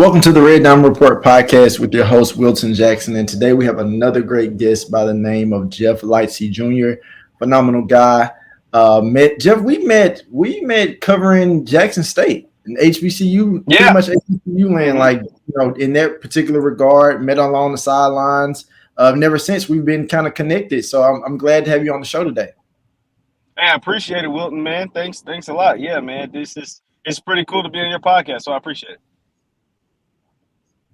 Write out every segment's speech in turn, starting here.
Welcome to the Red Diamond Report podcast with your host, Wilton Jackson. And today we have another great guest by the name of Jeff Lightsy Jr. Phenomenal guy. Jeff, we met covering Jackson State and HBCU, pretty much HBCU land, in that particular regard, met along the sidelines. Never since we've been kind of connected. So I'm glad to have you on the show today. Man, I appreciate it, Wilton, man. Thanks a lot. Yeah, man. It's pretty cool to be on your podcast, so I appreciate it.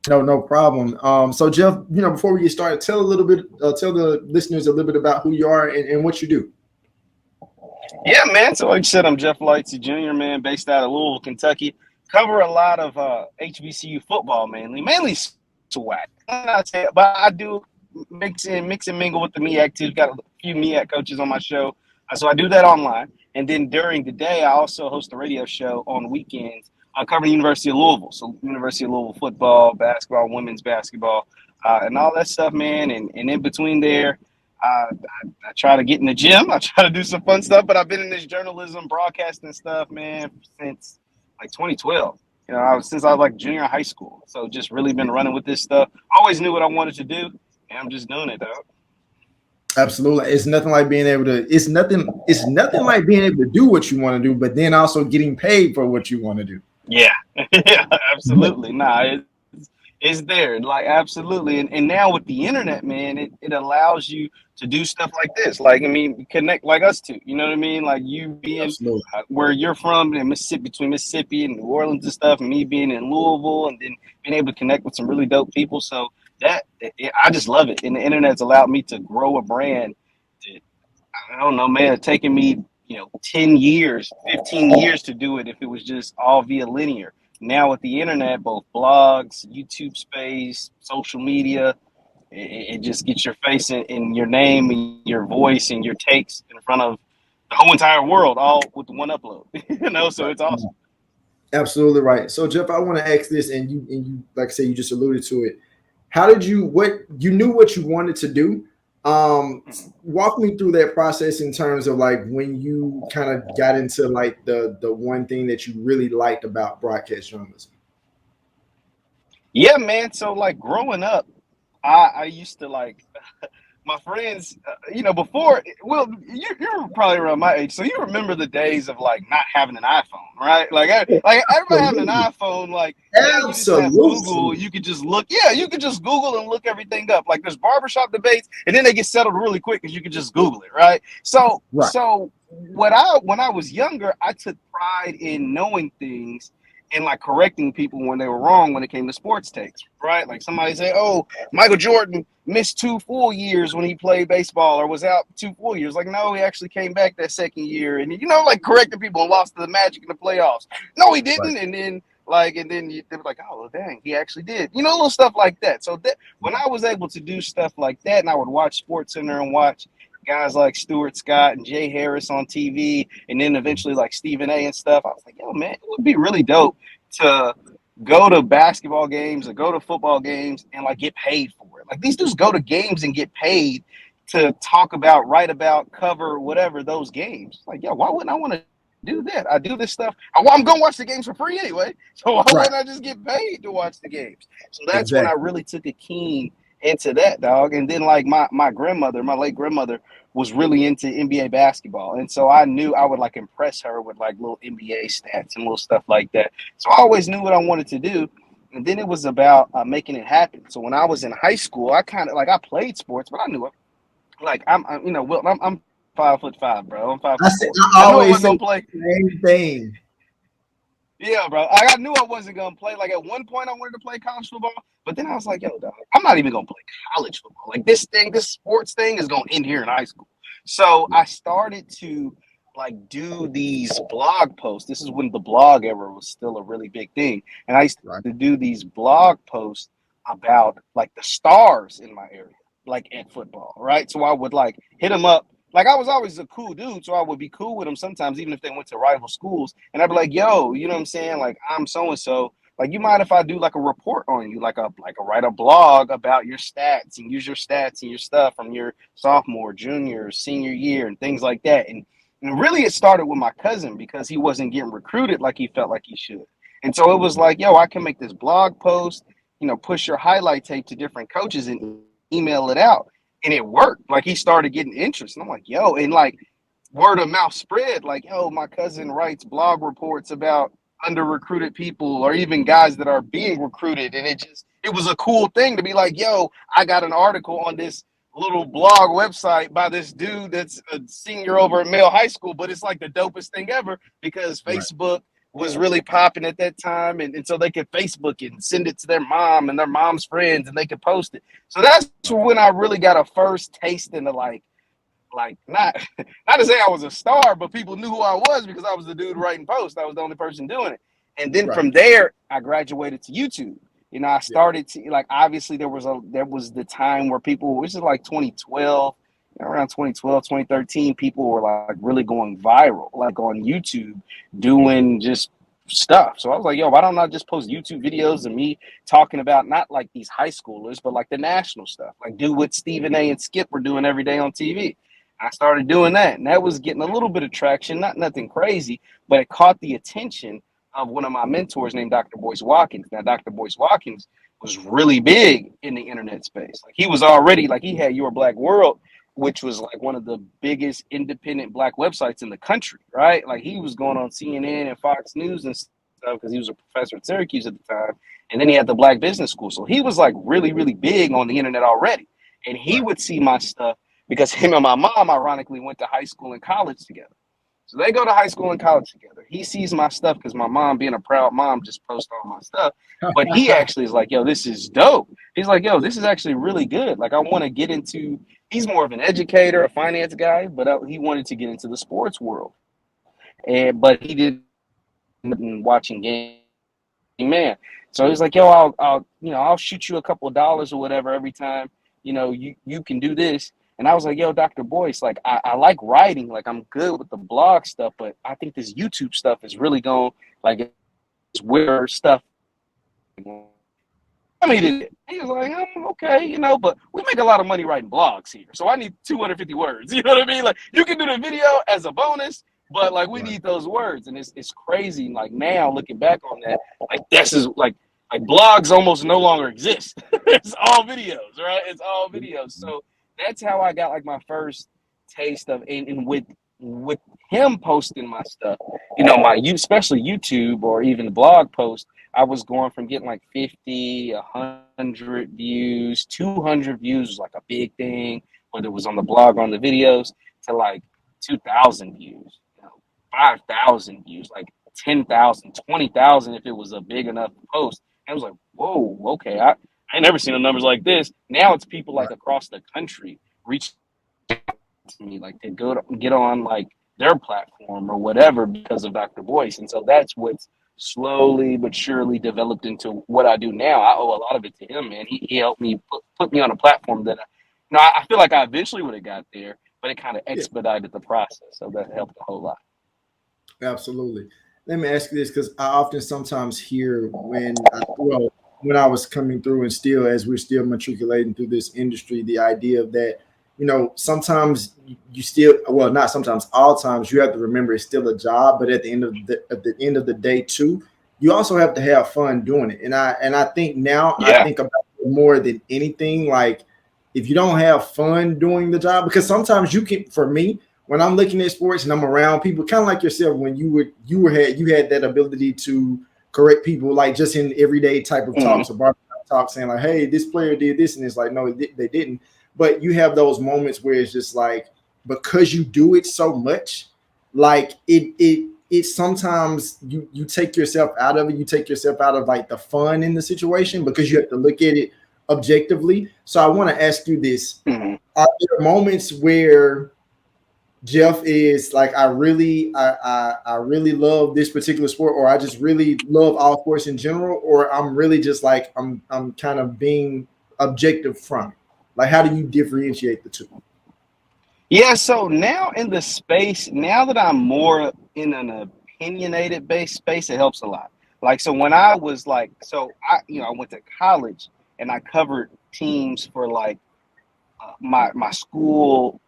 No problem. So Jeff, before we get started, tell the listeners a little bit about who you are and what you do. Yeah, man. So like you said, I'm Jeff Lightsy Jr., man, based out of Louisville, Kentucky. Cover a lot of HBCU football, mainly SWAC. But I do mix and mingle with the MEAC too. Got a few MEAC coaches on my show, so I do that online. And then during the day, I also host a radio show on weekends. I cover the University of Louisville, so University of Louisville football, basketball, women's basketball, and all that stuff, man. And in between there, I try to get in the gym. I try to do some fun stuff, but I've been in this journalism, broadcasting stuff, man, since like 2012. Since I was like junior high school. So just really been running with this stuff. Always knew what I wanted to do, and I'm just doing it, dog. Absolutely. It's nothing like being able to do what you want to do, but then also getting paid for what you want to do. Yeah, yeah, absolutely. It's there, like absolutely. And now with the internet, man, it allows you to do stuff like this. Connect like us two. You know what I mean? Like you being where you're from in Mississippi, between Mississippi and New Orleans and stuff, and me being in Louisville, and then being able to connect with some really dope people. So I just love it. And the internet's allowed me to grow a brand that, I don't know, man, it's taken me 10 years, 15 years to do it if it was just all via linear. Now with the internet, both blogs, YouTube space, social media, it just gets your face and your name and your voice and your takes in front of the whole entire world, all with one upload. So it's awesome. Absolutely right. So Jeff, I want to ask this, and you like I said, you just alluded to it. How did you knew what you wanted to do? Walk me through that process in terms of like when you kind of got into like the one thing that you really liked about broadcast journalism. Yeah, man. So like growing up, I used to like my friends, before. Well, you're probably around my age, so you remember the days of like not having an iPhone, right? Like everybody having an iPhone, like you just have Google, you could just look. Yeah, you could just Google and look everything up. Like there's barbershop debates, and then they get settled really quick because you could just Google it, right? So when I was younger, I took pride in knowing things and like correcting people when they were wrong when it came to sports takes, right? Like somebody say, "Oh, Michael Jordan missed 2 full years when he played baseball or was out 2 full years." Like, no, he actually came back that second year, and like correcting people and lost to the Magic in the playoffs. No, he didn't. Right. And then they were like, "Oh, well, dang, he actually did." Little stuff like that. So when I was able to do stuff like that, and I would watch SportsCenter and watch guys like Stuart Scott and Jay Harris on TV, and then eventually like Stephen A and stuff, I was like, yo, man, it would be really dope to go to basketball games or go to football games and like get paid for it. Like these dudes go to games and get paid to talk about, write about, cover, whatever those games. Like, yo, why wouldn't I want to do that? I do this stuff. I'm going to watch the games for free anyway. So why wouldn't I just get paid to watch the games? So that's when I really took a keen into that, dog. And then like my grandmother, my late grandmother, was really into NBA basketball, and so I knew I would like impress her with like little NBA stats and little stuff like that. So I always knew what I wanted to do, and then it was about making it happen. So when I was in high school, I kind of like I played sports, but I knew it. Like I'm 5'5", bro. I'm 5'4". I always say the same thing. Yeah, bro. I knew I wasn't gonna play. Like at one point, I wanted to play college football, but then I was like, "Yo, dog, I'm not even gonna play college football. Like this sports thing, is gonna end here in high school." So I started to like do these blog posts. This is when the blog era was still a really big thing, and I used to do these blog posts about like the stars in my area, like at football, right? So I would like hit them up. Like I was always a cool dude, so I would be cool with them sometimes, even if they went to rival schools. And I'd be like, "Yo, you know what I'm saying? Like I'm so and so. Like you mind if I do like a report on you, like write a blog about your stats and use your stats and your stuff from your sophomore, junior, senior year and things like that." And really, it started with my cousin because he wasn't getting recruited like he felt like he should. And so it was like, yo, I can make this blog post, push your highlight tape to different coaches and email it out. And it worked. Like he started getting interest. And I'm like, yo, and like word of mouth spread, like, yo, my cousin writes blog reports about under recruited people or even guys that are being recruited. And it was a cool thing to be like, yo, I got an article on this little blog website by this dude that's a senior over at Male High School, but it's like the dopest thing ever because Right. Facebook was really popping at that time. And so they could Facebook it and send it to their mom and their mom's friends and they could post it. So that's when I really got a first taste into like not to say I was a star, but people knew who I was because I was the dude writing posts. I was the only person doing it. And then Right. from there, I graduated to YouTube. I Yeah. started to like obviously there was the time where people, this is like 2012, around 2012, 2013, people were like really going viral, like on YouTube, doing just stuff. So I was like, yo, why don't I just post YouTube videos of me talking about not like these high schoolers, but like the national stuff, like do what Stephen A and Skip were doing every day on TV. I started doing that, and that was getting a little bit of traction, not nothing crazy, but it caught the attention of one of my mentors named Dr. Boyce Watkins. Now, Dr. Boyce Watkins was really big in the internet space. Like he was already like he had Your Black World, which was like one of the biggest independent Black websites in the country, right? Like he was going on CNN and Fox News and stuff because he was a professor at Syracuse at the time, and then he had the Black Business School, so he was like really, really big on the internet already, and he Right. would see my stuff because him and my mom, ironically, went to high school and college together. So they go to high school and college together. He sees my stuff because my mom, being a proud mom, just posts all my stuff. But he actually is like, yo, this is dope. He's like, yo, this is actually really good. Like, I want to get into, he's more of an educator, a finance guy, but he wanted to get into the sports world. But he didn't watching game man. So he's like, yo, I'll shoot you a couple of dollars or whatever every time, you can do this. And I was like, yo, Dr. Boyce, like, I like writing. Like, I'm good with the blog stuff, but I think this YouTube stuff is really going, like, it's where stuff. I mean, he was like, okay, but we make a lot of money writing blogs here. So I need 250 words. You know what I mean? Like, you can do the video as a bonus, but, like, we need those words. And it's crazy. Like, now, looking back on that, like, this is, like blogs almost no longer exist. It's all videos, right? It's all videos. So that's how I got like my first taste of and with him posting my stuff, especially YouTube or even the blog post, I was going from getting like 50, 100 views, 200 views was like a big thing, whether it was on the blog or on the videos, to like 2,000 views, 5,000 views, like 10,000, 20,000 if it was a big enough post. I was like, whoa, okay, I ain't never seen the numbers like this. Now it's people like across the country reach to me, like they go to get on like their platform or whatever because of Dr. Boyce. And so that's what's slowly but surely developed into what I do now. I owe a lot of it to him, man. He helped me put me on a platform that I feel like I eventually would have got there, but it kind of expedited the process. So that helped a whole lot. Absolutely. Let me ask you this, because I often sometimes hear when I was coming through and still as we're still matriculating through this industry, the idea of that, sometimes you still, well, not sometimes, all times you have to remember it's still a job, but at the end of the day too, you also have to have fun doing it. And I think now I think about it more than anything, like if you don't have fun doing the job, because sometimes you can, for me, when I'm looking at sports and I'm around people, kind of like yourself, when you had that ability to correct people, like just in everyday type of talks or bar talk, saying like, "Hey, this player did this," and it's like, "No, they didn't." But you have those moments where it's just like, because you do it so much, like it sometimes you take yourself out of it. You take yourself out of like the fun in the situation because you have to look at it objectively. So I want to ask you this: are there moments where Jeff is like, I really love this particular sport, or I just really love all sports in general, or I'm really just like I'm kind of being objective from it? Like, how do you differentiate the two? Yeah, so now in the space, now that I'm more in an opinionated based space, it helps a lot. Like, so when I was like, I went to college and I covered teams for like my school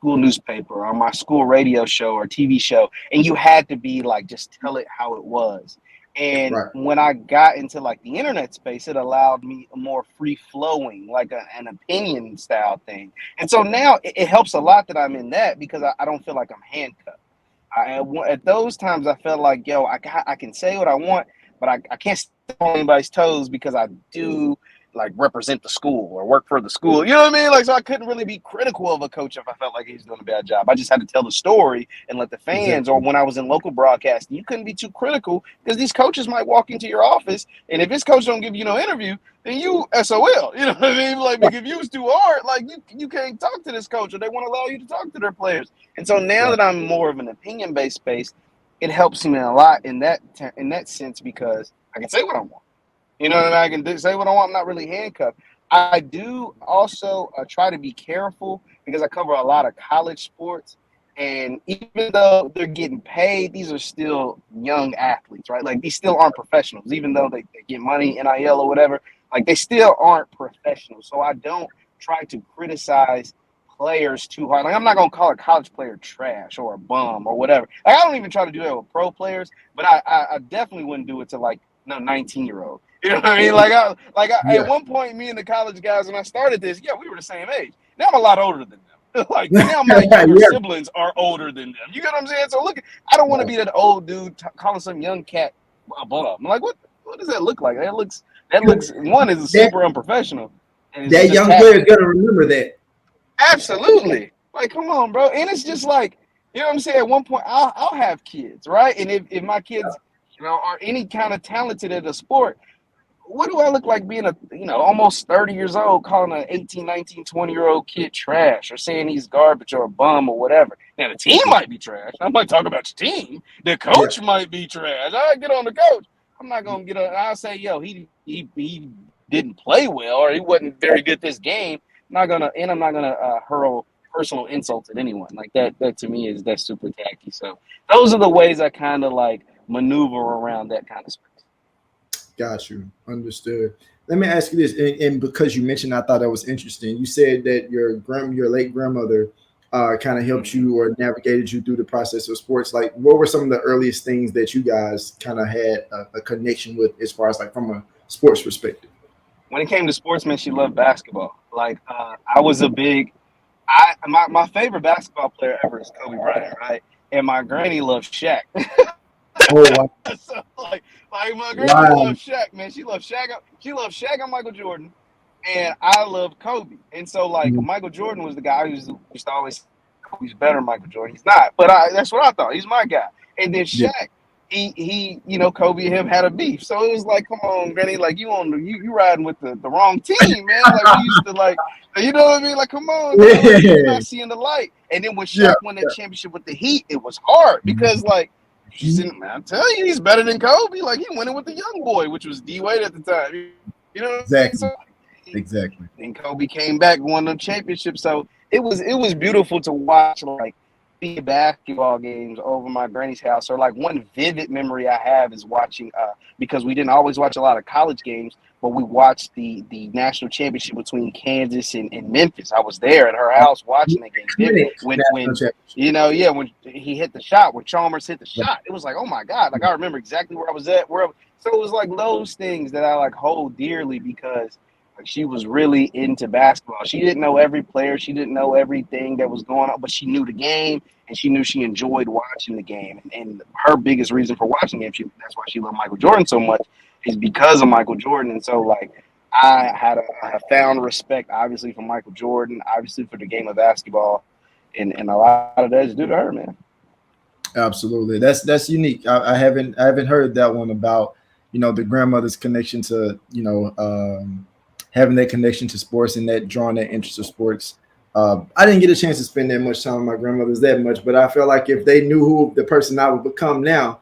newspaper or my school radio show or TV show, and you had to be like just tell it how it was. And Right. when I got into like the internet space, it allowed me a more free flowing, like an opinion style thing. And so now it helps a lot that I'm in that because I don't feel like I'm handcuffed. At those times, I felt like, yo, I can say what I want, but I can't step on anybody's toes because I do like represent the school or work for the school. You know what I mean? Like, so I couldn't really be critical of a coach if I felt like he was doing a bad job. I just had to tell the story and let the fans, or Exactly. when I was in local broadcasting, you couldn't be too critical because these coaches might walk into your office, and if this coach don't give you no interview, then you SOL. You know what I mean? Like, if you was too hard, like you can't talk to this coach, or they won't allow you to talk to their players. And so now Right. that I'm more of an opinion-based space, it helps me a lot in that sense because I can say what I want. You know, and I can say what I want. I'm not really handcuffed. I do also try to be careful because I cover a lot of college sports. And even though they're getting paid, these are still young athletes, right? Like, these still aren't professionals, even though they get money, NIL or whatever. Like, they still aren't professionals. So I don't try to criticize players too hard. Like, I'm not going to call a college player trash or a bum or whatever. Like, I don't even try to do that with pro players, but I definitely wouldn't do it to, like, no 19-year-old. You know what I mean? At Yeah. one point, me and the college guys, when I started this, yeah, we were the same age. Now I'm a lot older than them. Like, now my younger Yeah. siblings are older than them. You get what I'm saying? So look, I don't want to Right. be that old dude calling some young cat a bum. I'm like, what does that look like? That looks one is That super unprofessional, and it's that just young player is tacky. gonna remember that. Absolutely. Like, come on, bro. And it's just like, you know what I'm saying? At one point, I'll have kids, right? And if my kids, are any kind of talented at a sport, what do I look like being almost 30 years old calling an 18, 19, 20-year-old kid trash or saying he's garbage or a bum or whatever? Now, the team might be trash. I might talk about your team. The Yeah. coach might be trash. I get on the coach. I'm not going to get on. I'll say, yo, he didn't play well or he wasn't very good this game. I'm not gonna hurl personal insults at anyone. Like that. That to me that's super tacky. So those are the ways I kind of like maneuver around that kind of space. Got you. Understood. Let me ask you this, and because you mentioned, I thought that was interesting. You said that your late grandmother, kind of helped Mhm. you or navigated you through the process of sports. Like, what were some of the earliest things that you guys kind of had a connection with, as far as like from a sports perspective? When it came to sportsmen, she loved basketball. Like I was a big, my favorite basketball player ever is Kobe Bryant, right? And my granny loved Shaq. Oh wow! So like my granny Wow. loved Shaq, man. She loved Shaq. She loved Shaq and Michael Jordan, and I love Kobe. And so like Mhm. Michael Jordan was the guy who used to always say Kobe's better than Michael Jordan. He's not, but that's what I thought. He's my guy. And then Yeah. Shaq, he Kobe and him had a beef. So it was like, come on, Granny, like you riding with the wrong team, man. Like we used to like, you know what I mean? Like, come on, girl, like you're Yeah. not seeing the light. And then when Yeah. Shaq won that championship with the Heat, it was hard because like he's Mhm. in. I'm telling you, he's better than Kobe. Like he winning with the young boy, which was D Wade at the time. You know what I mean? Exactly. So Exactly. and Kobe came back, won the championship. So it was beautiful to watch like see basketball games over my granny's house. Or like one vivid memory I have is watching because we didn't always watch a lot of college games, but we watched the national championship between Kansas and Memphis. I was there at her house watching the game. Clinic national When championship. yeah, when he hit the shot, when Chalmers hit the Right. shot, it was like, oh my God. Like I remember exactly where I was at. So it was like those things that I like hold dearly because like she was really into basketball. She didn't know every player, she didn't know everything that was going on, but she knew the game and she knew she enjoyed watching the game. And her biggest reason for watching the game, that's why she loved Michael Jordan so much, is because of Michael Jordan. And so like I found respect obviously for Michael Jordan, obviously for the game of basketball, and a lot of that is due to her, man. Absolutely. That's unique. I haven't heard that one about, the grandmother's connection to, having that connection to sports and that drawing that interest of sports. I didn't get a chance to spend that much time with my grandmothers that much, but I feel like if they knew who the person I would become now,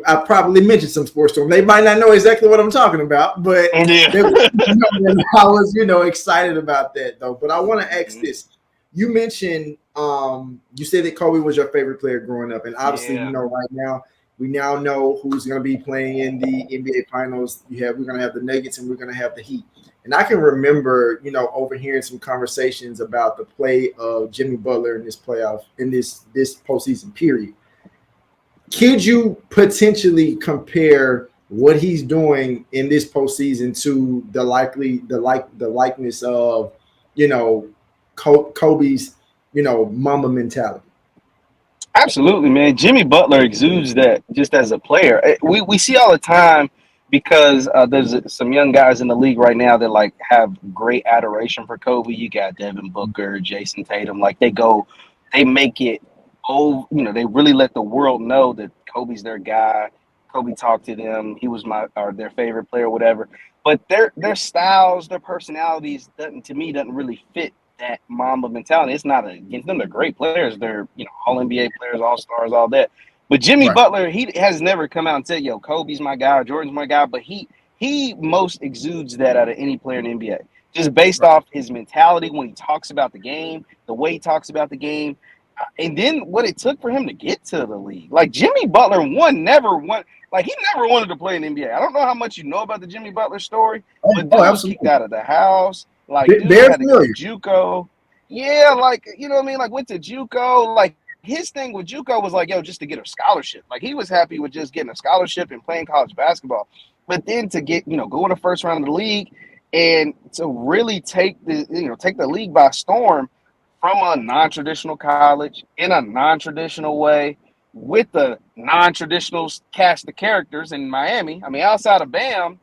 I probably mentioned some sports to them. They might not know exactly what I'm talking about, but Yeah. they would know that I was, excited about that though. But I want to ask Mhm. this. You mentioned, you said that Kobe was your favorite player growing up, and obviously, Yeah. right now we now know who's going to be playing in the NBA Finals. We're going to have the Nuggets and we're going to have the Heat. And I can remember, overhearing some conversations about the play of Jimmy Butler in this playoff, in this postseason period. Could you potentially compare what he's doing in this postseason to the likeness of, you know, Kobe's, you know, Mamba mentality. Absolutely, man. Jimmy Butler exudes that just as a player. We see all the time because there's some young guys in the league right now that like have great adoration for Kobe. You got Devin Booker, Jason Tatum. Like they make it. Oh, you know, they really let the world know that Kobe's their guy. Kobe talked to them. He was their favorite player, whatever. But their styles, their personalities doesn't really fit that Mamba mentality. It's not against them. They're great players. They're, you know, all NBA players, all stars, all that. But Jimmy Right. Butler, he has never come out and said, "Yo, Kobe's my guy, Jordan's my guy." But he most exudes that out of any player in the NBA, just based Right. off his mentality when he talks about the game, the way he talks about the game, and then what it took for him to get to the league. Like Jimmy Butler never won. Like he never wanted to play in the NBA. I don't know how much you know about the Jimmy Butler story, but Oh, dude was kicked absolutely. out of the house. Like, dude Very had to go to familiar. JUCO. Yeah, like, you know what I mean? Like, went to JUCO. Like, his thing with JUCO was like, yo, just to get a scholarship. Like, he was happy with just getting a scholarship and playing college basketball. But then to get, you know, go in the first round of the league and to really take the league by storm from a non-traditional college in a non-traditional way with the non-traditional cast of characters in Miami. I mean, outside of Bam,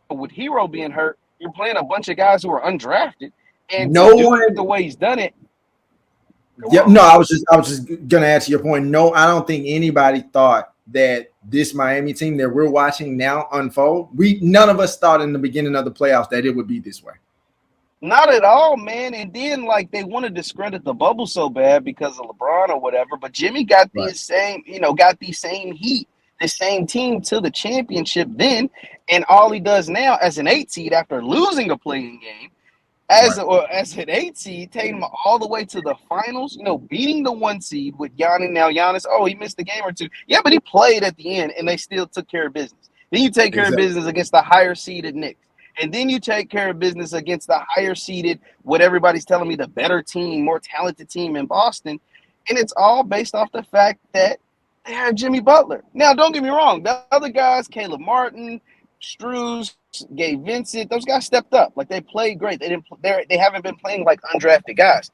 with Hero being hurt, you're playing a bunch of guys who are undrafted, and to No do it one. the way he's done it, come Yep. on. No, I was just gonna answer your point. No, I don't think anybody thought that this Miami team that we're watching now unfold. None of us thought in the beginning of the playoffs that it would be this way. Not at all, man. And then like they want to discredit the bubble so bad because of LeBron or whatever, but Jimmy got Right. got the same heat, the same team to the championship then, and all he does now as an 8 seed after losing a playing game Right. as an 8 seed, taking them all the way to the finals, you know, beating the 1 seed with Giannis. Now Giannis, oh, he missed a game or two. Yeah, but he played at the end and they still took care of business. Then you take care of Exactly. business against the higher seeded Knicks. And then you take care of business against the higher seeded, what everybody's telling me, the better team, more talented team in Boston. And it's all based off the fact that they have Jimmy Butler. Now, don't get me wrong. The other guys, Caleb Martin, Struz, Gabe Vincent, those guys stepped up. Like they played great. They haven't been playing like undrafted guys.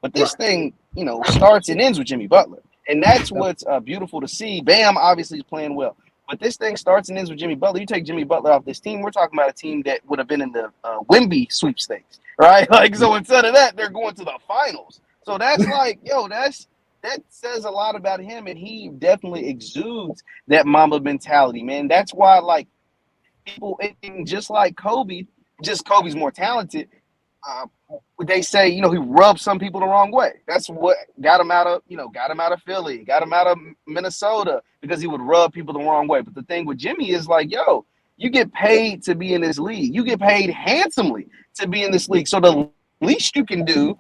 But Right. this thing, you know, starts and ends with Jimmy Butler, and that's what's beautiful to see. Bam obviously is playing well, but this thing starts and ends with Jimmy Butler. You take Jimmy Butler off this team, we're talking about a team that would have been in the Wemby sweepstakes, right? Like so, instead of that, they're going to the finals. So that's like, yo, that says a lot about him, and he definitely exudes that Mamba mentality, man. That's why, like people, and just like Kobe, just Kobe's more talented. Uh, they say, you know, he rubbed some people the wrong way. That's what got him out of Philly, got him out of Minnesota because he would rub people the wrong way. But the thing with Jimmy is like, yo, you get paid to be in this league. You get paid handsomely to be in this league. So the least you can do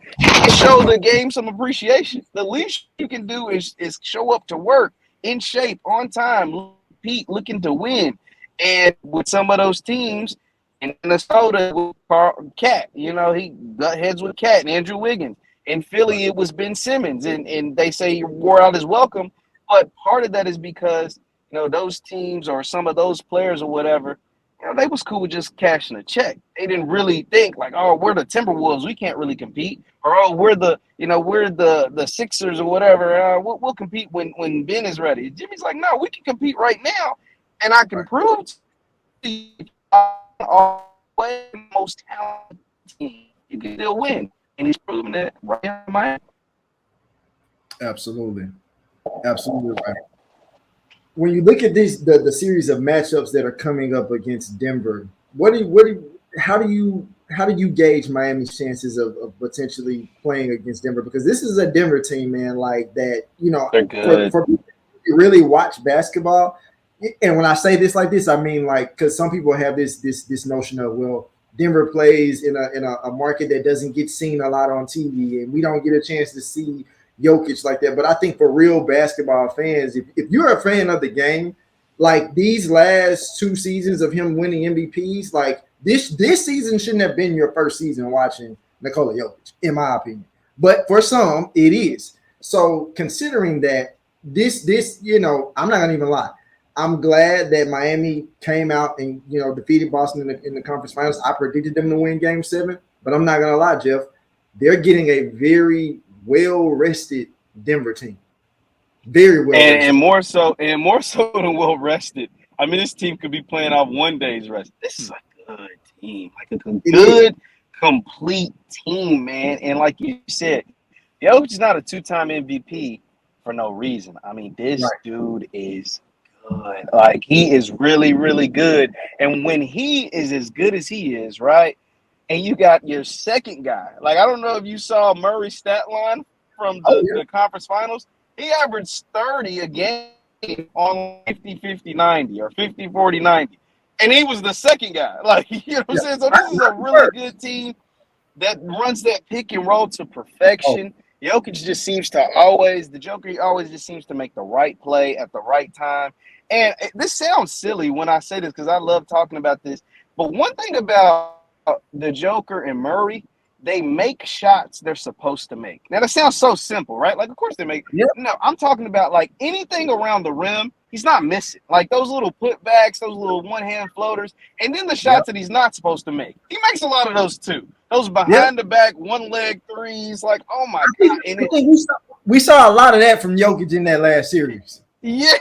is show the game some appreciation. The least you can do is show up to work in shape, on time, compete, looking to win. And with some of those teams, in Minnesota with Cat, you know, he got heads with Cat and Andrew Wiggins. In Philly, it was Ben Simmons, and they say he wore out his welcome. But part of that is because, you know, those teams or some of those players or whatever, you know, they was cool with just cashing a check. They didn't really think like, oh, we're the Timberwolves, we can't really compete, or oh, we're the Sixers or whatever. We'll compete when Ben is ready. Jimmy's like, no, we can compete right now, and I can Right. prove to you way most talented team, you can still win. And he's proven that right in Miami. Absolutely. Absolutely right. When you look at the series of matchups that are coming up against Denver, how do you gauge Miami's chances of potentially playing against Denver? Because this is a Denver team, man, like that, you know, They're good. for people who really watch basketball. And when I say this like this, I mean like because some people have this notion of, well, Denver plays in a market that doesn't get seen a lot on TV, and we don't get a chance to see Jokic like that. But I think for real basketball fans, if you're a fan of the game, like these last 2 seasons of him winning MVPs, like this season shouldn't have been your first season watching Nikola Jokic, in my opinion. But for some, it is. So considering that this, you know, I'm not gonna even lie. I'm glad that Miami came out and defeated Boston in the conference finals. I predicted them to win Game 7, but I'm not gonna lie, Jeff. They're getting a very well rested Denver team. Very well rested. And more so than well rested. I mean, this team could be playing off one day's rest. This is a good team, like a good, complete team, man. And like you said, Jokic is not a two-time MVP for no reason. I mean, this dude is good. Like, he is really, really good. And when he is as good as he is, right, and you got your second guy. Like, I don't know if you saw Murray's stat line from the conference finals. He averaged 30 a game on 50-50-90 or 50-40-90. And he was the second guy. Like, you know what I'm saying? So this is a really good team that runs that pick and roll to perfection. Jokic just seems to the Joker always just seems to make the right play at the right time. And this sounds silly when I say this because I love talking about this. But one thing about the Joker and Murray, they make shots they're supposed to make. Now, that sounds so simple, right? Like, of course they make. Yep. No, I'm talking about, like, anything around the rim, he's not missing. Like, those little putbacks, those little one-hand floaters, and then the shots that he's not supposed to make. He makes a lot of those, too. Those behind-the-back, one-leg threes. Like, oh, my God. I think we saw a lot of that from Jokic in that last series. Yeah.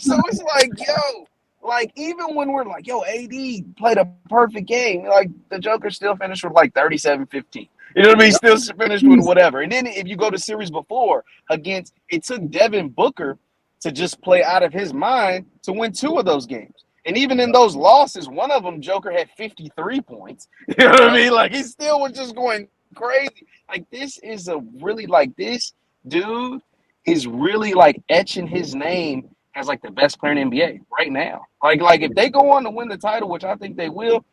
So it's like, yo. Like, even when we're like, yo, AD played a perfect game, like, the Joker still finished with, like, 37-15. You know what I mean? Still finished with whatever. And then if you go to series before it took Devin Booker to just play out of his mind to win 2 of those games. And even in those losses, one of them, Joker had 53 points. You know what I mean? Like, he still was just going crazy. Like, this is this dude is really, like, etching his name as like the best player in the NBA right now. Like if they go on to win the title, which I think they will,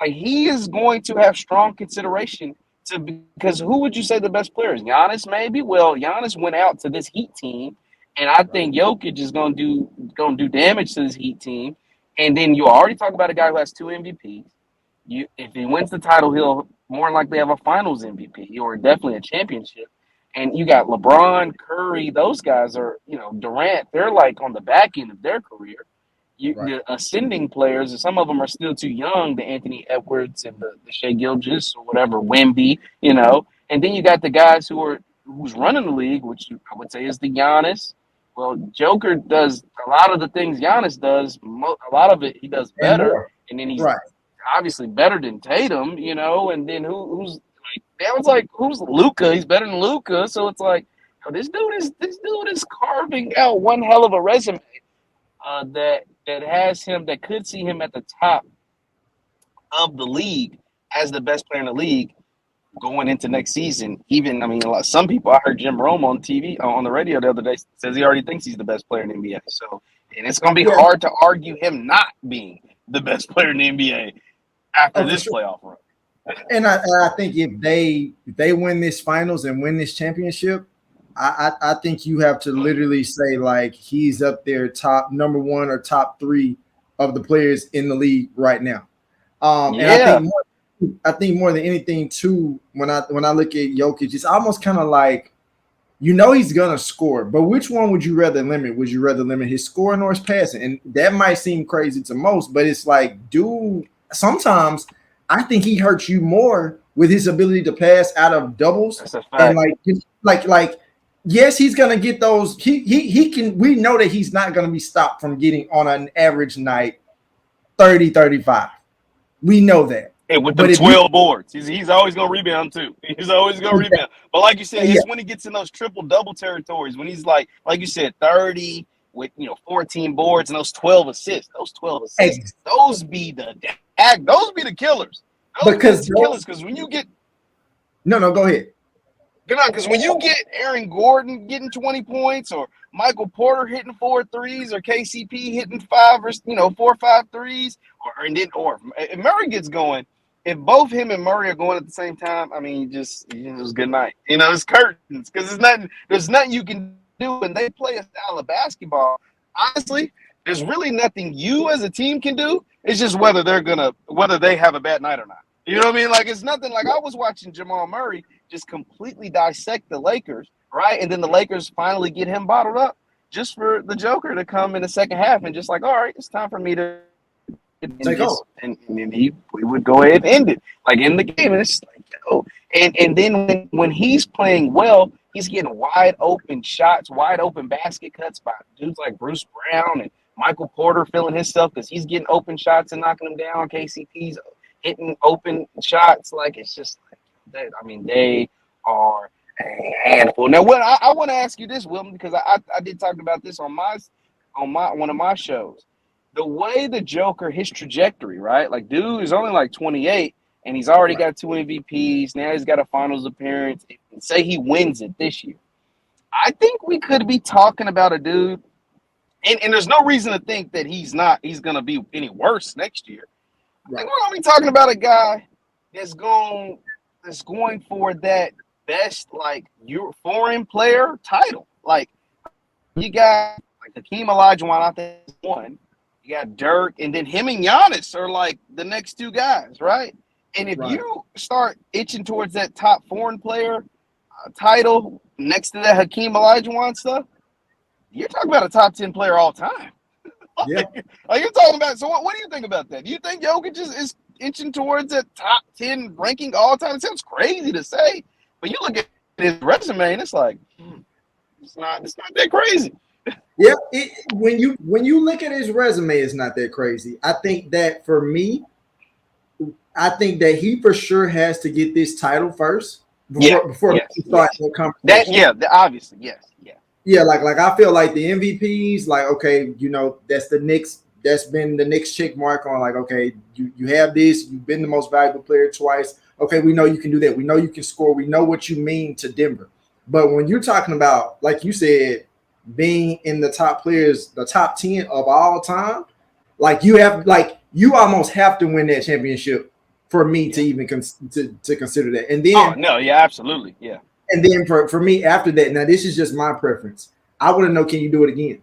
like he is going to have strong consideration because who would you say the best player is? Giannis, maybe? Well, Giannis went out to this Heat team, and I think Jokic is gonna do damage to this Heat team. And then you already talk about a guy who has 2 MVPs. If he wins the title, he'll more likely have a finals MVP or definitely a championship. And you got LeBron, Curry, those guys are, Durant, they're like on the back end of their career. The ascending players, and some of them are still too young, the Anthony Edwards and the Shai Gilgeous or whatever, Wemby, And then you got the guys who's running the league, which I would say is the Giannis. Well, Joker does a lot of the things Giannis does. A lot of it he does better. And then he's obviously better than Tatum, And then who's who's Luka? He's better than Luka. So it's like, this dude is carving out one hell of a resume that has him, that could see him at the top of the league as the best player in the league going into next season. Even, some people, I heard Jim Rome on TV, on the radio the other day, says he already thinks he's the best player in the NBA. So, and it's going to be hard to argue him not being the best player in the NBA after this playoff run. And I think if they win this finals and win this championship, I think you have to literally say like he's up there top number 1 or top 3 of the players in the league right now. And I think more than anything too, when I look at Jokic, it's almost kind of like he's gonna score, but which one would you rather limit? Would you rather limit his scoring or his passing? And that might seem crazy to most, but it's like, dude, sometimes I think he hurts you more with his ability to pass out of doubles. That's a fact. And like yes, he's gonna get those. He can. We know that he's not gonna be stopped from getting on an average night 30-35. We know that. And with the 12 boards, he's always gonna rebound too. He's always gonna rebound. But like you said, it's when he gets in those triple double territories, when he's like you said, 30 with 14 boards and those 12 assists. Those 12 assists, those be the killers. Because when you get go ahead. Because when you get Aaron Gordon getting 20 points, or Michael Porter hitting 4 threes, or KCP hitting 5 or 4 or 5 threes, or if Murray gets going, if both him and Murray are going at the same time, just good night. It's curtains because there's nothing you can do, and they play a style of basketball. Honestly, there's really nothing you as a team can do. It's just whether they have a bad night or not. You know what I mean? Like, it's nothing. Like, I was watching Jamal Murray just completely dissect the Lakers, right? And then the Lakers finally get him bottled up. just for the Joker to come in the second half and just like, all right, it's time for me to end Take this, over. and then we would go ahead and end it, like in the game, and it's like, yo, and then when he's playing well, he's getting wide open shots, wide open basket cuts by dudes like Bruce Brown and Michael Porter feeling his stuff because he's getting open shots and knocking them down. KCP's hitting open shots, like it's just like that. I mean, they are a handful. Now, what I want to ask you this, Wilton, because I did talk about this on my one of my shows. The way the Joker, his trajectory, right? Like, dude is only like 28, and he's already got 2 MVPs. Now he's got a finals appearance. Say he wins it this year. I think we could be talking about a dude, and there's no reason to think that he's going to be any worse next year. I think we're going to be talking about a guy that's going for that best, like, foreign player title. Like, you got, like, Hakeem Olajuwon, I think, is one. You got Dirk, and then him and Giannis are like the next two guys, right? And if you start itching towards that top foreign player title next to that Hakeem Olajuwon stuff, you're talking about a top 10 player all time. Like you're talking about. So what do you think about that? Do you think Jokic is inching towards that top 10 ranking all time? It sounds crazy to say, but you look at his resume and it's like it's not that crazy. Yeah, when you look at his resume, it's not that crazy. I think that for me, I think that he for sure has to get this title first before he starts the conversation. Obviously, yes. Yeah, like I feel like the MVPs, like, okay, that's the Knicks. That's been the Knicks check mark on, like, okay, you have this. You've been the most valuable player twice. Okay, we know you can do that. We know you can score. We know what you mean to Denver. But when you're talking about, like you said, being in the top players, the top 10 of all time, like you almost have to win that championship for me to even to consider that. And then absolutely. Yeah. And then for me after that, now this is just my preference. I want to know, can you do it again?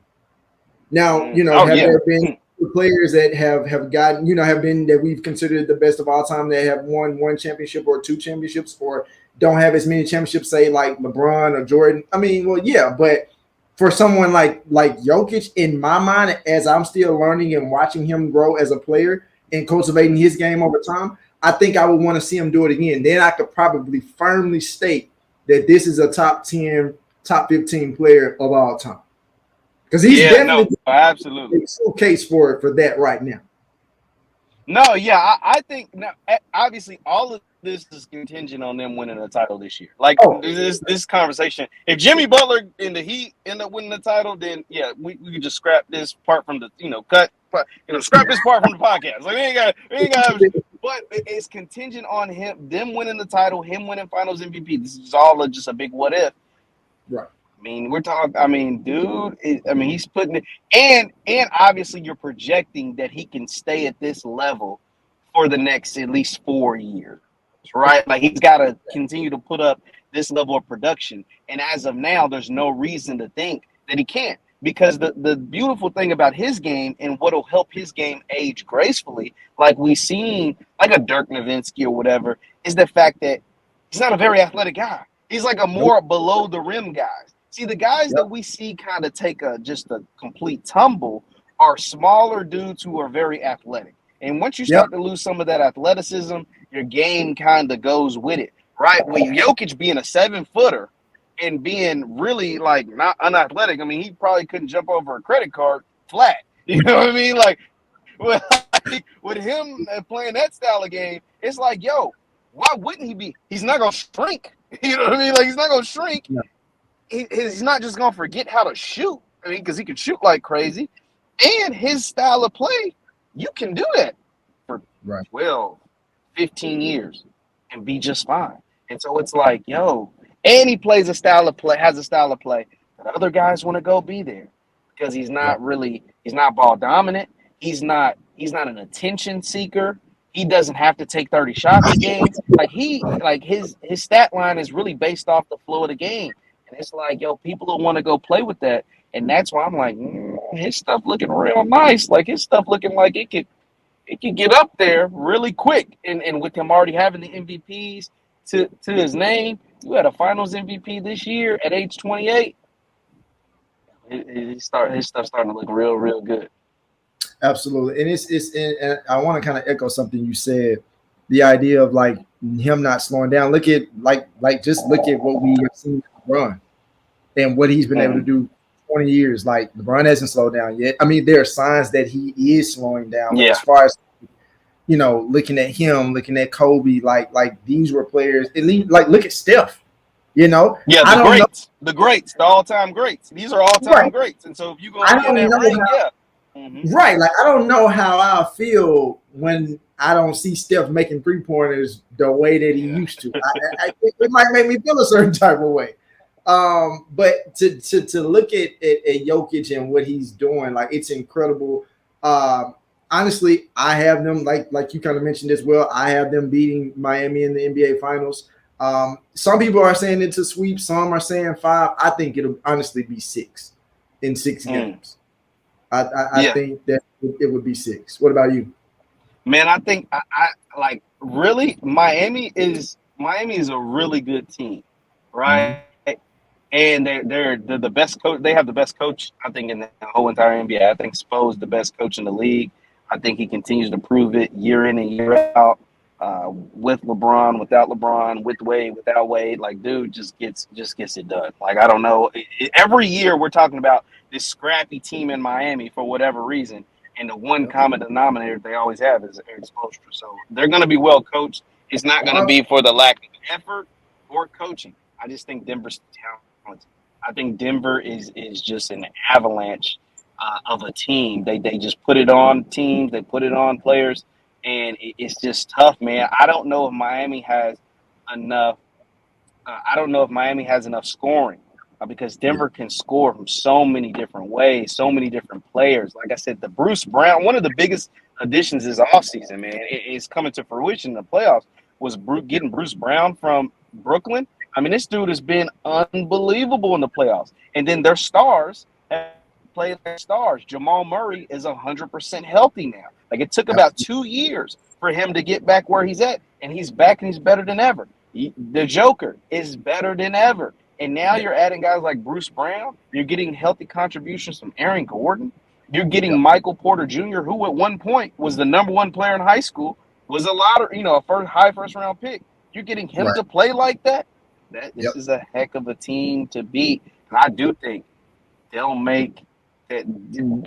Now, there been players that have gotten, have been that we've considered the best of all time that have won one championship or two championships or don't have as many championships, say like LeBron or Jordan. I mean, well, yeah, but for someone like Jokic, in my mind, as I'm still learning and watching him grow as a player and cultivating his game over time, I think I would want to see him do it again. Then I could probably firmly state that this is a top 10, top 15 player of all time. Because he's definitely absolutely a showcase for that right now. No, yeah, I think obviously all of this is contingent on them winning the title this year. Like this conversation, if Jimmy Butler and the Heat end up winning the title, then yeah, we can just scrap this part from the scrap this part from the podcast. Like we ain't got. But it's contingent on them winning the title, him winning Finals MVP. This is all just a big what if. Right. I mean, we're talking. I mean, dude. He's putting it, and obviously you're projecting that he can stay at this level for the next at least 4 years, right? Like he's got to continue to put up this level of production. And as of now, there's no reason to think that he can't. Because the beautiful thing about his game and what will help his game age gracefully, like we've seen, like a Dirk Nowitzki or whatever, is the fact that he's not a very athletic guy. He's like a more below the rim guy. See, the guys that we see kind of take just a complete tumble are smaller dudes who are very athletic. And once you start to lose some of that athleticism, your game kind of goes with it, right? With Jokic being a 7-footer and being really like not unathletic, I mean, he probably couldn't jump over a credit card flat. You know what I mean? Like, with him playing that style of game, it's like, yo, why wouldn't he be? He's not gonna shrink. You know what I mean? Like he's not gonna shrink. Yeah. He's not just gonna forget how to shoot. I mean, because he can shoot like crazy, and his style of play, you can do that for 12, 15 years and be just fine. And so it's like, yo, and he plays a style of play, has a style of play that other guys want to go be there because he's not ball dominant. He's not an attention seeker. He doesn't have to take 30 shots a game. Like his stat line is really based off the flow of the game. And it's like, yo, people will want to go play with that. And that's why I'm like, his stuff looking real nice. Like his stuff looking like it could get up there really quick. And with him already having the MVPs to his name, you had a Finals MVP this year at age 28. His stuff starting to look real good. Absolutely, and and I want to kind of echo something you said. The idea of like him not slowing down. Look at just look at what we have seen LeBron and what he's been able to Mm-hmm. do 20 years. Like LeBron hasn't slowed down yet. I mean, there are signs that he is slowing down, but as Yeah, far as looking at him, looking at Kobe, like these were players. At least, like look at Steph. yeah. I don't know. The greats, the all-time greats. These are all-time Right. greats, and so if you're gonna I be in don't that know ring, how. yeah. Mm-hmm. Right. Like I don't know how I feel when I don't see Steph making 3-pointers the way that he Yeah. used to. It might make me feel a certain type of way. But to look at Jokic and what he's doing, like it's incredible. Honestly, I have them like you kind of mentioned as well. I have them beating Miami in the NBA Finals. Some people are saying it's a sweep. Some are saying 5. I think it'll honestly be 6 in 6 games. I Yeah. think that it would be 6. What about you? Man, I think I like really Miami is a really good team, Mm-hmm. right? And they're the best coach. They have the best coach, I think, in the whole entire NBA. I think Spo's the best coach in the league. I think he continues to prove it year in and year out. With LeBron, without LeBron, with Wade, without Wade, like dude just gets it done. Like I don't know. Every year we're talking about this scrappy team in Miami for whatever reason, and the one common denominator they always have is Eric Spoelstra. So they're going to be well coached. It's not going to be for the lack of effort or coaching. I just think Denver's talented. I think Denver is just an avalanche of a team. They just put it on teams. They put it on players, and it's just tough, man. I don't know if Miami has enough. I don't know if Miami has enough scoring because Yeah. Denver can score from so many different ways, so many different players. Like I said, the Bruce Brown, one of the biggest additions this offseason, man, it's coming to fruition in the playoffs, was getting Bruce Brown from Brooklyn. I mean, this dude has been unbelievable in the playoffs. And then their stars have played like stars. Jamal Murray is 100% healthy now. Like it took about 2 years for him to get back where he's at, and he's back and he's better than ever. The Joker is better than ever. And now you're adding guys like Bruce Brown. You're getting healthy contributions from Aaron Gordon. You're getting Michael Porter Jr., who at one point was the number 1 player in high school, was a lot of, a high first round pick. You're getting him Right. to play like that. This Yep. is a heck of a team to beat. And I do think they'll make that.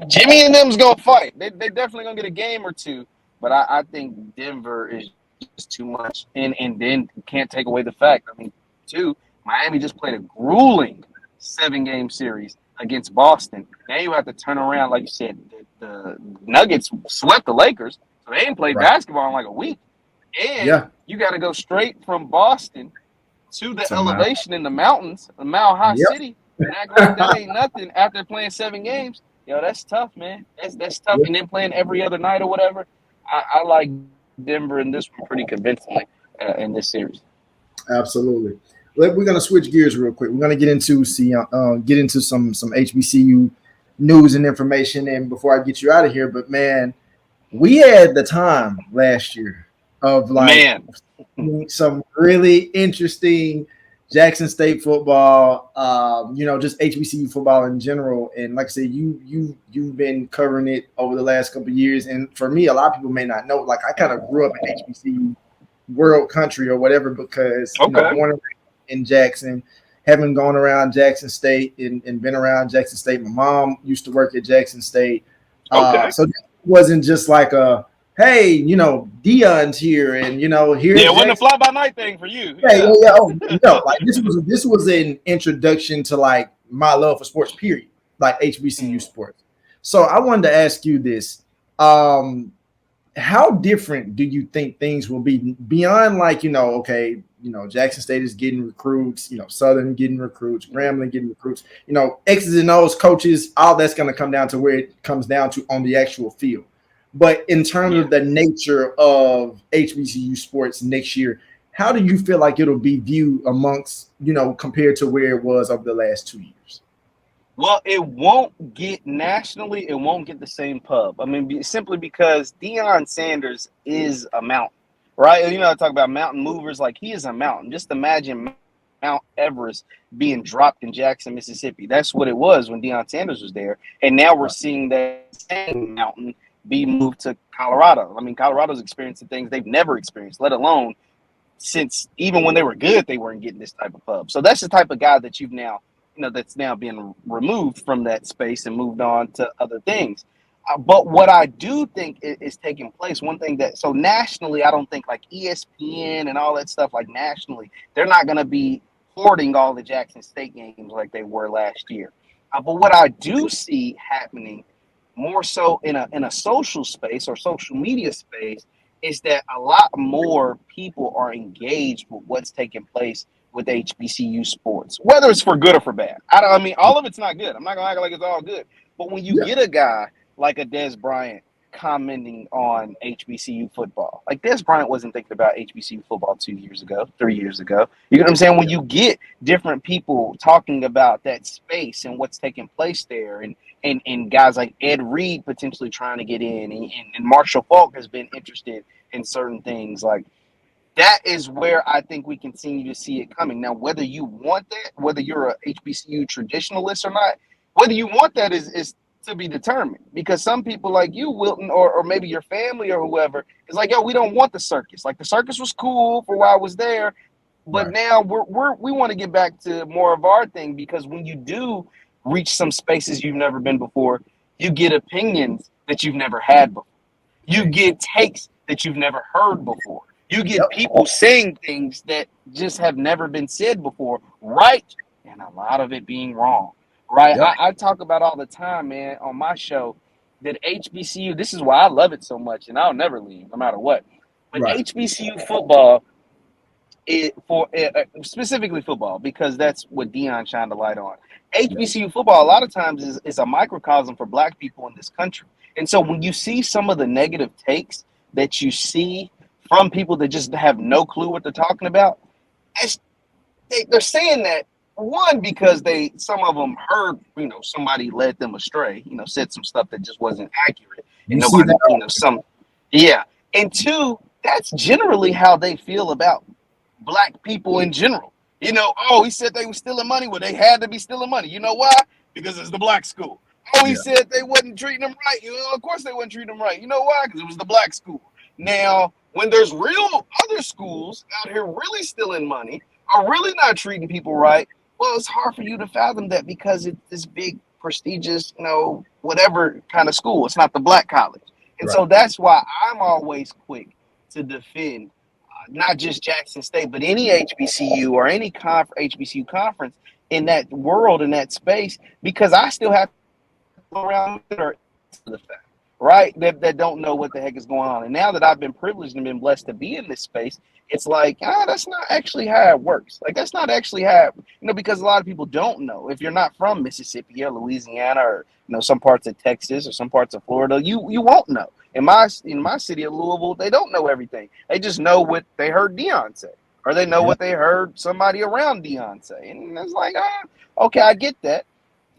Jimmy and them's gonna fight. They definitely gonna get a game or two. But I think Denver is just too much. And then can't take away the fact. I mean, too, Miami just played a grueling 7-game series against Boston. Now you have to turn around, like you said, the Nuggets swept the Lakers, so they ain't played Right. basketball in like a week. And Yeah. you got to go straight from Boston to the Somehow. elevation in the mountains, a mile high Yep. city, and act like that ain't nothing after playing 7 games. Yo, that's tough, man. That's tough. Yep. And then playing every other night or whatever. I like Denver in this one pretty convincingly in this series. Absolutely. We're gonna switch gears real quick. We're gonna get into some HBCU news and information. And before I get you out of here, but man, we had the time last year of like Man, some really interesting Jackson State football, just HBCU football in general. And like I said, you've been covering it over the last couple of years. And for me, a lot of people may not know. Like I kind of grew up in HBCU world country or whatever because born in Jackson, having gone around Jackson State and been around Jackson State. My mom used to work at Jackson State, so it wasn't just like a hey, Dion's here, and here's it wasn't a fly by night thing for you. Yeah. Oh, no, like this was an introduction to like my love for sports. Period, like HBCU sports. So I wanted to ask you this: how different do you think things will be beyond like Jackson State is getting recruits, Southern getting recruits, Grambling getting recruits, X's and O's coaches, all that's going to come down to where it comes down to on the actual field. But in terms of the nature of HBCU sports next year, how do you feel like it'll be viewed amongst, compared to where it was over the last 2 years? Well, it won't get nationally. It won't get the same pub. I mean, simply because Deion Sanders is a mountain, right? I talk about mountain movers. Like he is a mountain. Just imagine Mount Everest being dropped in Jackson, Mississippi. That's what it was when Deion Sanders was there. And now we're seeing that same mountain be moved to Colorado. I mean, Colorado's experiencing things they've never experienced, let alone since even when they were good, they weren't getting this type of pub. So that's the type of guy that you've now, that's now been removed from that space and moved on to other things. But what I do think is taking place, one thing that, so nationally, I don't think like ESPN and all that stuff, like nationally, they're not going to be hoarding all the Jackson State games like they were last year. But what I do see happening more so in a social space or social media space is that a lot more people are engaged with what's taking place with HBCU sports, whether it's for good or for bad. I mean, all of it's not good. I'm not going to act like it's all good. But when you get a guy like a Des Bryant commenting on HBCU football, like Des Bryant wasn't thinking about HBCU football 2 years ago, 3 years ago. You know what I'm saying? When you get different people talking about that space and what's taking place there, and guys like Ed Reed potentially trying to get in, and Marshall Faulk has been interested in certain things, like that is where I think we continue to see it coming. Now, whether you want that, whether you're a HBCU traditionalist or not, whether you want that is to be determined, because some people like you, Wilton, or maybe your family or whoever is like, yo, we don't want the circus. Like the circus was cool for while I was there, but now we want to get back to more of our thing, because when you do reach some spaces you've never been before, you get opinions that you've never had before. You get takes that you've never heard before. You get people saying things that just have never been said before, right? And a lot of it being wrong, right? I talk about all the time, man, on my show that HBCU, this is why I love it so much, and I'll never leave, no matter what. But HBCU football, specifically football, because that's what Deion shined the light on. HBCU football, a lot of times, is a microcosm for Black people in this country. And so when you see some of the negative takes that you see from people that just have no clue what they're talking about, they're saying that, one, because some of them heard, somebody led them astray, said some stuff that just wasn't accurate. And nobody, And two, that's generally how they feel about Black people in general. Oh, he said they were stealing money. Well, they had to be stealing money. You know why? Because it's the Black school. Oh, he said they wasn't treating them right. Of course they wasn't treating them right. You know why? Because it was the Black school. Now, when there's real other schools out here really stealing money, are really not treating people right, well, it's hard for you to fathom that, because it's this big, prestigious, whatever kind of school. It's not the Black college. And so that's why I'm always quick to defend not just Jackson State, but any HBCU or any HBCU conference in that world, in that space, because I still have people around that are to the fact, right, that don't know what the heck is going on. And now that I've been privileged and been blessed to be in this space, it's like, that's not actually how it works. Like, that's not actually how, because a lot of people don't know. If you're not from Mississippi or Louisiana or, some parts of Texas or some parts of Florida, you won't know. In my city of Louisville, they don't know everything. They just know what they heard Deion say, or they know what they heard somebody around Deion say. And it's like, okay, I get that,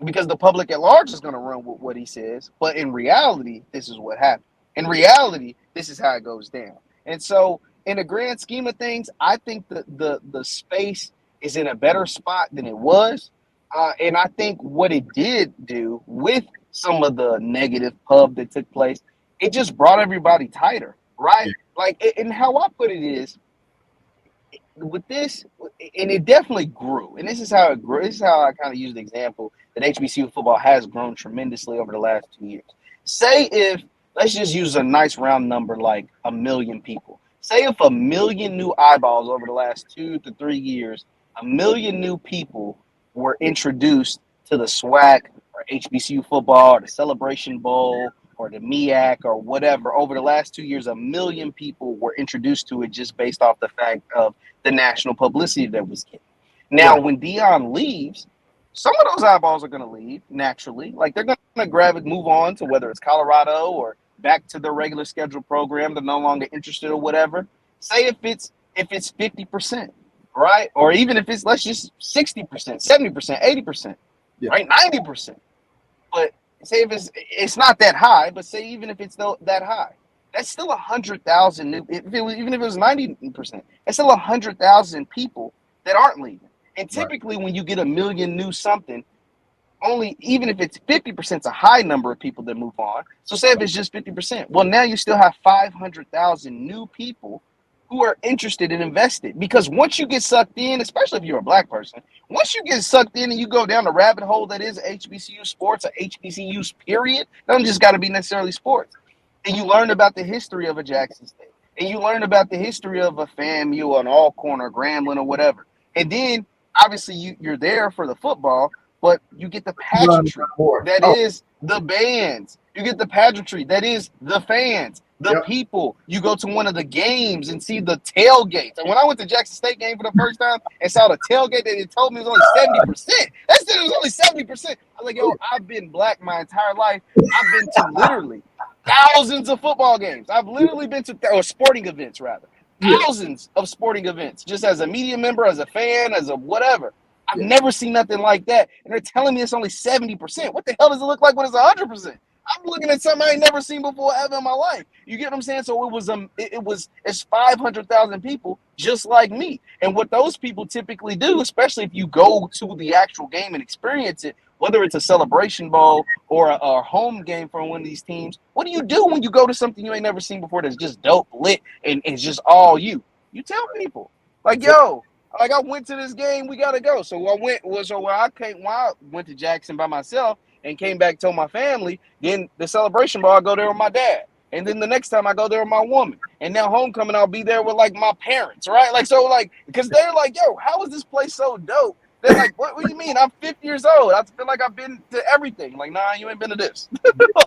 because the public at large is going to run with what he says. But in reality, this is what happened. In reality, this is how it goes down. And so in the grand scheme of things, I think the space is in a better spot than it was. And I think what it did do with some of the negative pub that took place, it just brought everybody tighter, right? Like, and how I put it is, with this, and it definitely grew, and this is how it grew. This is how I kind of use the example that HBCU football has grown tremendously over the last 2 years. Say if, let's just use a nice round number, like 1 million people. Say if 1 million new eyeballs over the last 2 to 3 years, 1 million new people were introduced to the SWAC or HBCU football or the Celebration Bowl or the MEAC or whatever. Over the last 2 years, 1 million people were introduced to it just based off the fact of the national publicity that was getting. Now, when Deion leaves, some of those eyeballs are going to leave naturally. Like, they're going to move on to whether it's Colorado or back to their regular scheduled program. They're no longer interested or whatever. Say if it's 50%, right? Or even if it's, let's just 60%, 70%, 80%, right? 90%. But say if it's not that high, but say even if it's that high, that's still 100,000 new. Even if it was 90%, that's still 100,000 people that aren't leaving. And Right. typically when you get a million new something, only, even if it's 50%, it's a high number of people that move on. So say if it's just 50%, well, now you still have 500,000 new people who are interested and invested. Because once you get sucked in, especially if you're a black person, once you get sucked in and you go down the rabbit hole that is HBCU sports or HBCUs, period, it doesn't just got to be necessarily sports. And you learn about the history of a Jackson State, and you learn about the history of a FAMU or an Alcorn or Grambling or whatever. And then obviously you're there for the football, but you get the pageantry More. that Oh, is the bands. You get the pageantry that is the fans, the yep. people. You go to one of the games and see the tailgates. And when I went to Jackson State game for the first time and saw the tailgate, they told me it was only 70%. That said it was only 70%. I was like, yo, I've been black my entire life. I've been to literally thousands of football games. I've literally been to, or sporting events rather, Yeah. thousands of sporting events, just as a media member, as a fan, as a whatever. I've Yeah. never seen nothing like that. And they're telling me it's only 70%. What the hell does it look like when it's 100%? I'm looking at something I ain't never seen before ever in my life. You get what I'm saying? So it's 500,000 people just like me. And what those people typically do, especially if you go to the actual game and experience it, whether it's a celebration bowl or a home game for one of these teams, what do you do when you go to something you ain't never seen before that's just dope, lit, and it's just all you? You tell people, like, yo, like, I went to this game, we gotta go. So when I went to Jackson by myself and came back, told my family, then the celebration ball, I go there with my dad. And then the next time I go there with my woman. And now homecoming, I'll be there with like my parents, right? Like, so like, because they're like, yo, how is this place so dope? They're like, what do you mean? I'm 50 years old. I feel like I've been to everything. Like, nah, you ain't been to this.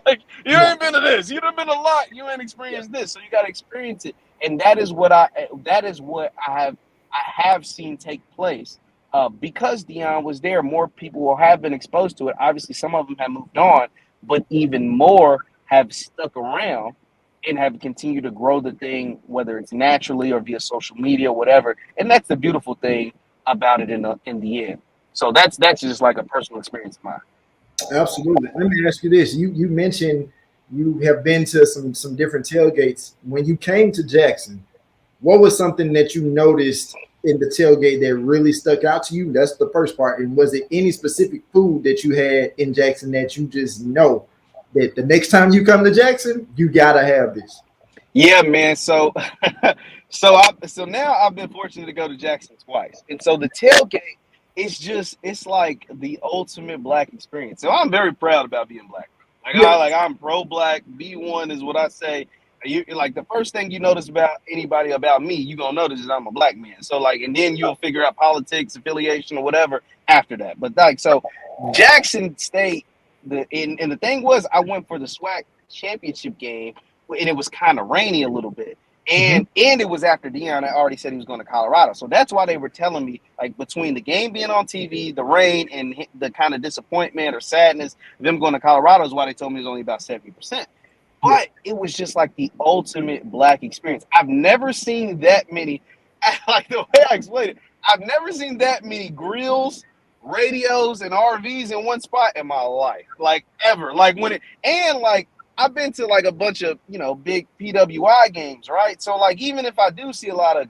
Like, you ain't been to this. You done been a lot. You ain't experienced this. So you got to experience it. And that is what I have seen take place. Because Deion was there, more people will have been exposed to it. Obviously, some of them have moved on, but even more have stuck around and have continued to grow the thing, whether it's naturally or via social media, or whatever. And that's the beautiful thing about it in the end. So that's just like a personal experience of mine. Absolutely. Let me ask you this. You mentioned you have been to some different tailgates. When you came to Jackson, what was something that you noticed in the tailgate that really stuck out to you? That's the first part. And was it any specific food that you had in Jackson that you just know that the next time you come to Jackson, you gotta have this? Yeah, man. So, so now I've been fortunate to go to Jackson twice, and so the tailgate it's like the ultimate black experience. So I'm very proud about being black. Yeah. I'm pro black. B1 is what I say. You like the first thing you notice about anybody about me, you gonna notice is I'm a black man. So like, and then you'll figure out politics, affiliation, or whatever after that. But like, so Jackson State, and the thing was, I went for the SWAC championship game, and it was kind of rainy a little bit. And it was after Deion had already said he was going to Colorado. So that's why they were telling me, like, between the game being on TV, the rain, and the kind of disappointment or sadness of them going to Colorado is why they told me it was only about 70%. But it was just like the ultimate black experience. I've never seen that many, like the way I explained it, I've never seen that many grills, radios, and RVs in one spot in my life. Like, ever. Like, like, I've been to like a bunch of, big PWI games, right? So like, even if I do see a lot of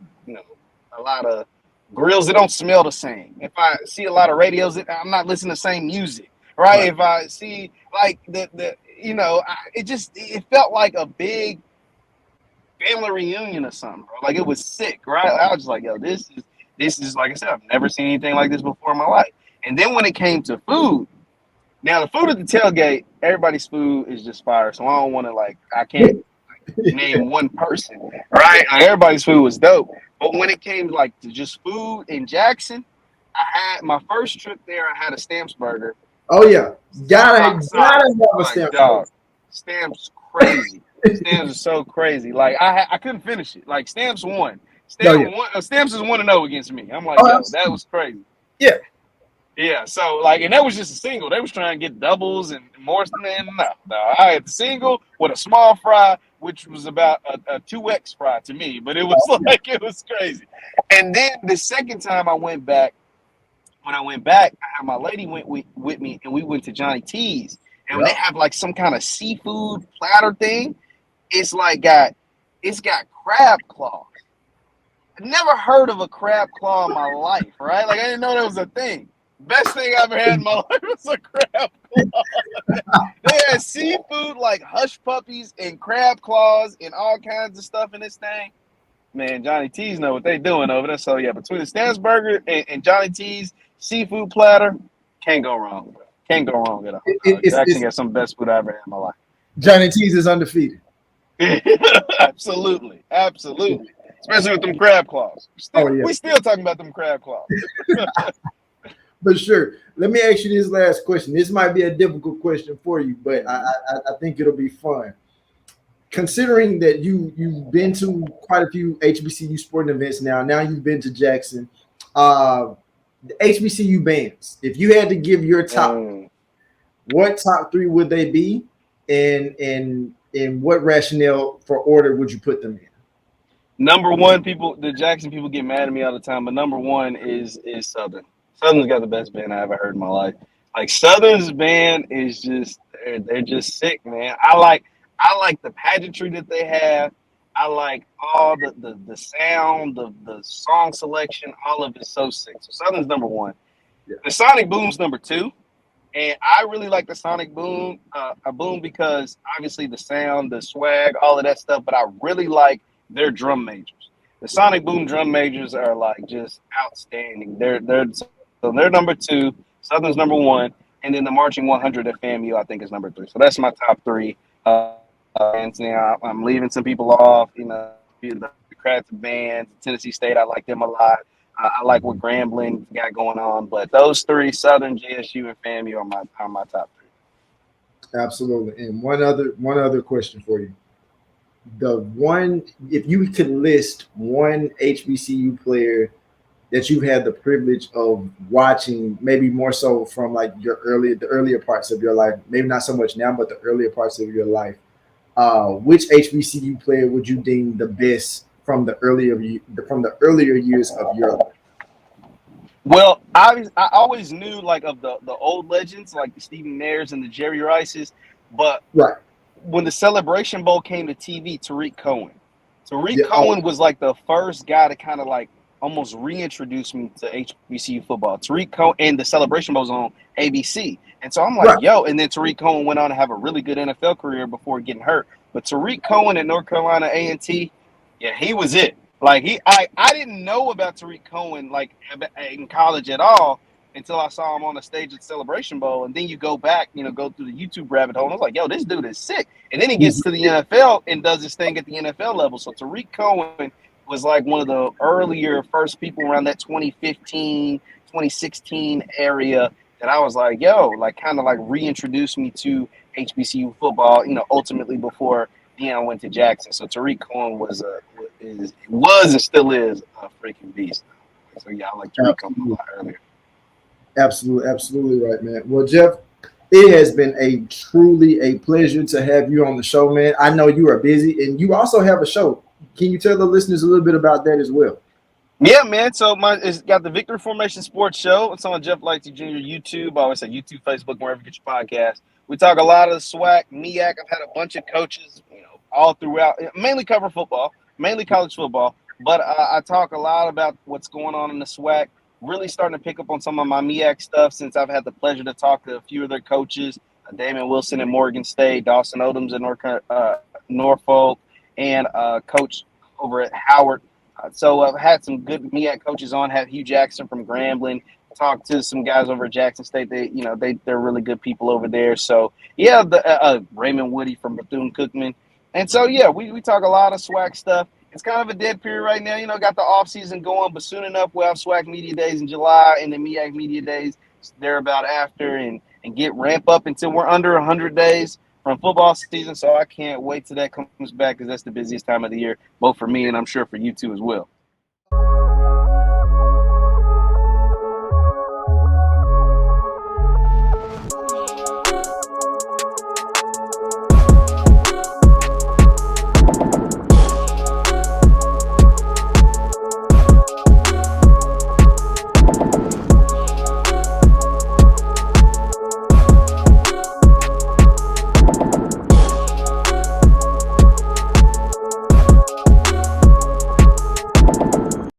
grills that don't smell the same, if I see a lot of radios that I'm not listening to the same music, right? Right. If I see like it felt like a big family reunion or something, bro. Like, it was sick, right? I was just like, yo, this is like I said, I've never seen anything like this before in my life. And then when it came to food, now the food at the tailgate, everybody's food is just fire. So I don't want to I can't name one person, right? Like, everybody's food was dope. But when it came to just food in Jackson, I had my first trip there. I had a Stamps burger. Oh yeah. Gotta Sock have a like stamp. dog. Stamps crazy. Stamps is so crazy. Like, I couldn't finish it. Like, Stamps won. Oh yeah. Stamps is 1-0 against me. I'm like, Oh, yo, that was crazy. yeah. Yeah, so and that was just a single. They was trying to get doubles and more than no. I had the single with a small fry, which was about a 2X fry to me, but it was it was crazy. And then the second time when I went back, I had my lady went with me, and we went to Johnny T's, and when they have some kind of seafood platter thing, it's got crab claws. never heard of a crab claw in my life, right? Like I didn't know that was a thing. Best thing I ever had in my life was a crab claw. They had seafood like hush puppies and crab claws and all kinds of stuff in this thing. Man, Johnny T's know what they doing over there. So yeah, between the Stan's Burger and Johnny T's seafood platter, can't go wrong. Bro. Can't go wrong at all. Jackson got some best food I ever had in my life. Johnny T's is undefeated. Absolutely. Especially with them crab claws. We still talking about them crab claws. But sure, let me ask you this last question. This might be a difficult question for you, but I think it'll be fun. Considering that you've been to quite a few HBCU sporting events now you've been to Jackson. The HBCU bands, if you had to give your top, what top three would they be? And what rationale for order would you put them in? Number one, the Jackson people get mad at me all the time, but number one is Southern. Southern's got the best band I ever heard in my life. Like Southern's band is just they're just sick, man. I like the pageantry that they have. I like all the sound, the song selection, all of it's so sick. So Southern's number one. Yeah. The Sonic Boom's number two. And I really like the Sonic Boom, boom because obviously the sound, the swag, all of that stuff, but I really like their drum majors. The Sonic Boom drum majors are like just outstanding. They're number two, Southern's number one, and then the Marching 100 at FAMU I think is number three. So that's my top three. And I'm leaving some people off, the Craft bands, Tennessee State, I like them a lot. I like what Grambling got going on, but those three, Southern, JSU, and FAMU are my top three. Absolutely. And one other question for you. If you could list one HBCU player that you've had the privilege of watching, maybe more so from like the earlier parts of your life, maybe not so much now, but the earlier parts of your life, which HBCU player would you deem the best from the earlier years of your life? Well, I always knew like of the old legends like the Stephen Nairs and the Jerry Rices, but when the Celebration Bowl came to TV, Tariq Cohen was like the first guy to kind of like almost reintroduce me to HBCU football. Tariq Cohen, and the Celebration Bowl was on ABC. And so I'm like, yo, and then Tariq Cohen went on to have a really good NFL career before getting hurt. But Tariq Cohen at North Carolina A&T, yeah, he was it. Like I didn't know about Tariq Cohen like in college at all until I saw him on the stage at the Celebration Bowl. And then you go back, go through the YouTube rabbit hole. And I was like, yo, this dude is sick. And then he gets to the NFL and does his thing at the NFL level. So Tariq Cohen was like one of the earlier first people around that 2015, 2016 area that I was like, yo, like kind of like reintroduced me to HBCU football, ultimately before Deion went to Jackson. So Tariq Cohen was and still is a freaking beast. So yeah, I like Tariq Cohen a lot earlier. Absolutely right, man. Well, Jeff, it has been truly a pleasure to have you on the show, man. I know you are busy and you also have a show. Can you tell the listeners a little bit about that as well? Yeah, man. So it's got the Victory Formation Sports Show. It's on Jeff Lightsy Jr. YouTube. I always say YouTube, Facebook, wherever you get your podcast. We talk a lot of the SWAC, MEAC. I've had a bunch of coaches, all throughout. Mainly cover football, mainly college football. But I talk a lot about what's going on in the SWAC. Really starting to pick up on some of my MEAC stuff since I've had the pleasure to talk to a few of their coaches, Damon Wilson at Morgan State, Dawson Odoms at Norfolk, and coach over at Howard. So I've had some good MEAC coaches on. Had Hugh Jackson from Grambling. Talked to some guys over at Jackson State. They're really good people over there. So yeah, the Raymond Woody from Bethune-Cookman. And so yeah, we talk a lot of SWAC stuff. It's kind of a dead period right now. Got the off season going, but soon enough we'll have SWAC Media Days in July and the MEAC Media Days thereabout after, and get ramp up until we're under 100 days from football season. So I can't wait till that comes back because that's the busiest time of the year, both for me and I'm sure for you too as well.